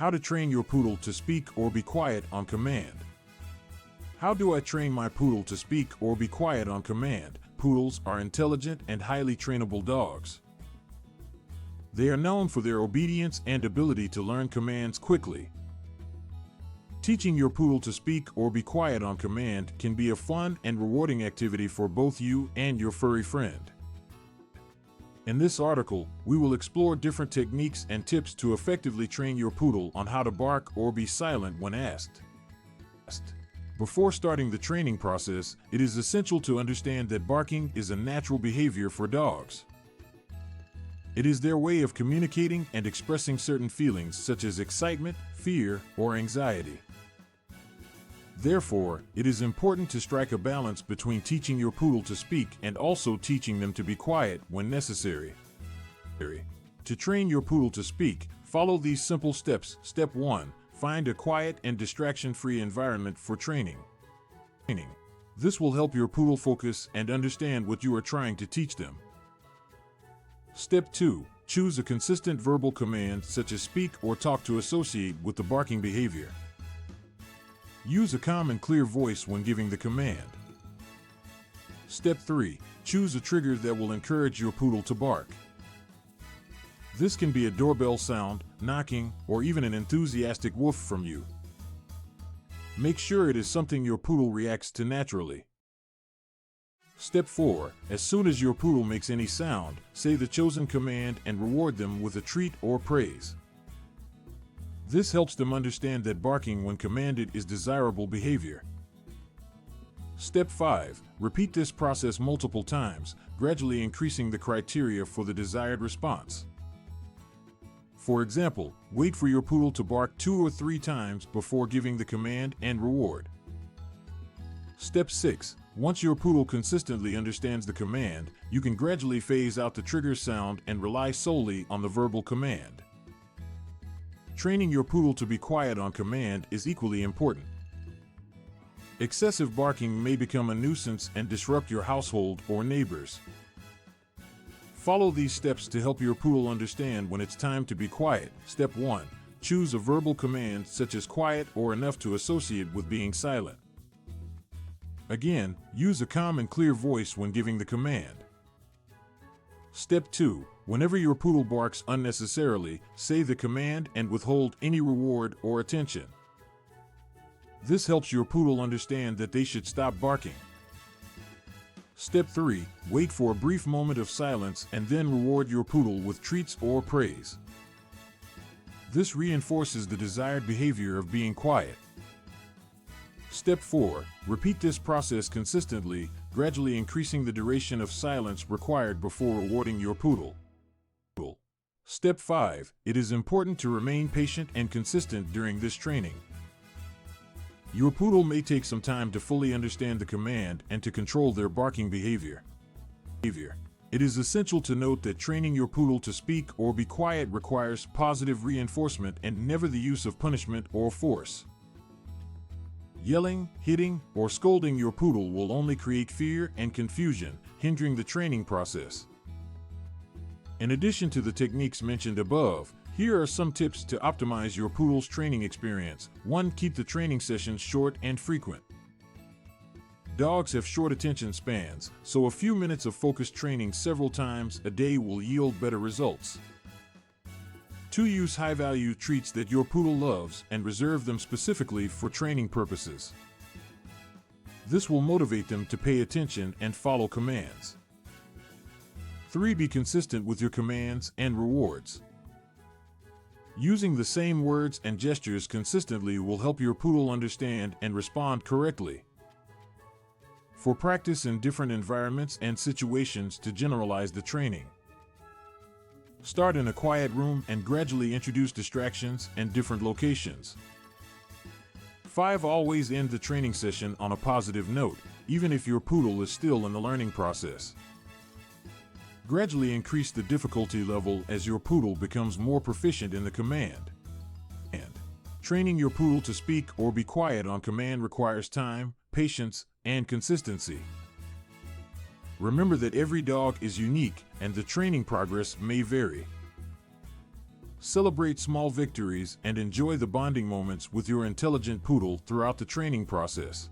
How to train your poodle to speak or be quiet on command. How do I train my poodle to speak or be quiet on command? Poodles are intelligent and highly trainable dogs. They are known for their obedience and ability to learn commands quickly. Teaching your poodle to speak or be quiet on command can be a fun and rewarding activity for both you and your furry friend. In this article, we will explore different techniques and tips to effectively train your poodle on how to bark or be silent when asked. Before starting the training process, it is essential to understand that barking is a natural behavior for dogs. It is their way of communicating and expressing certain feelings such as excitement, fear, or anxiety. Therefore, it is important to strike a balance between teaching your poodle to speak and also teaching them to be quiet when necessary. To train your poodle to speak, follow these simple steps. Step 1. Find a quiet and distraction-free environment for training. This will help your poodle focus and understand what you are trying to teach them. Step 2. Choose a consistent verbal command such as speak or talk to associate with the barking behavior. Use a calm and clear voice when giving the command. Step 3. Choose a trigger that will encourage your poodle to bark. This can be a doorbell sound, knocking, or even an enthusiastic woof from you. Make sure it is something your poodle reacts to naturally. Step 4. As soon as your poodle makes any sound, say the chosen command and reward them with a treat or praise. This helps them understand that barking when commanded is desirable behavior. Step 5. Repeat this process multiple times, gradually increasing the criteria for the desired response. For example, wait for your poodle to bark 2 or 3 times before giving the command and reward. Step 6. Once your poodle consistently understands the command, you can gradually phase out the trigger sound and rely solely on the verbal command. Training your poodle to be quiet on command is equally important. Excessive barking may become a nuisance and disrupt your household or neighbors. Follow these steps to help your poodle understand when it's time to be quiet. Step 1. Choose a verbal command such as quiet or enough to associate with being silent. Again, use a calm and clear voice when giving the command. Step 2. Whenever your poodle barks unnecessarily, say the command and withhold any reward or attention. This helps your poodle understand that they should stop barking. Step 3. Wait for a brief moment of silence and then reward your poodle with treats or praise. This reinforces the desired behavior of being quiet. Step 4. Repeat this process consistently, gradually increasing the duration of silence required before rewarding your poodle. Step 5. It is important to remain patient and consistent during this training. Your poodle may take some time to fully understand the command and to control their barking behavior. It is essential to note that training your poodle to speak or be quiet requires positive reinforcement and never the use of punishment or force. Yelling, hitting, or scolding your poodle will only create fear and confusion, hindering the training process. In addition to the techniques mentioned above, here are some tips to optimize your poodle's training experience. 1. Keep the training sessions short and frequent. Dogs have short attention spans, so a few minutes of focused training several times a day will yield better results. 2. Use high-value treats that your poodle loves and reserve them specifically for training purposes. This will motivate them to pay attention and follow commands. 3. Be consistent with your commands and rewards. Using the same words and gestures consistently will help your poodle understand and respond correctly. For practice in different environments and situations to generalize the training. Start in a quiet room and gradually introduce distractions and different locations. 5. Always end the training session on a positive note, even if your poodle is still in the learning process. Gradually increase the difficulty level as your poodle becomes more proficient in the command. And training your poodle to speak or be quiet on command requires time, patience, and consistency. Remember that every dog is unique and the training progress may vary. Celebrate small victories and enjoy the bonding moments with your intelligent poodle throughout the training process.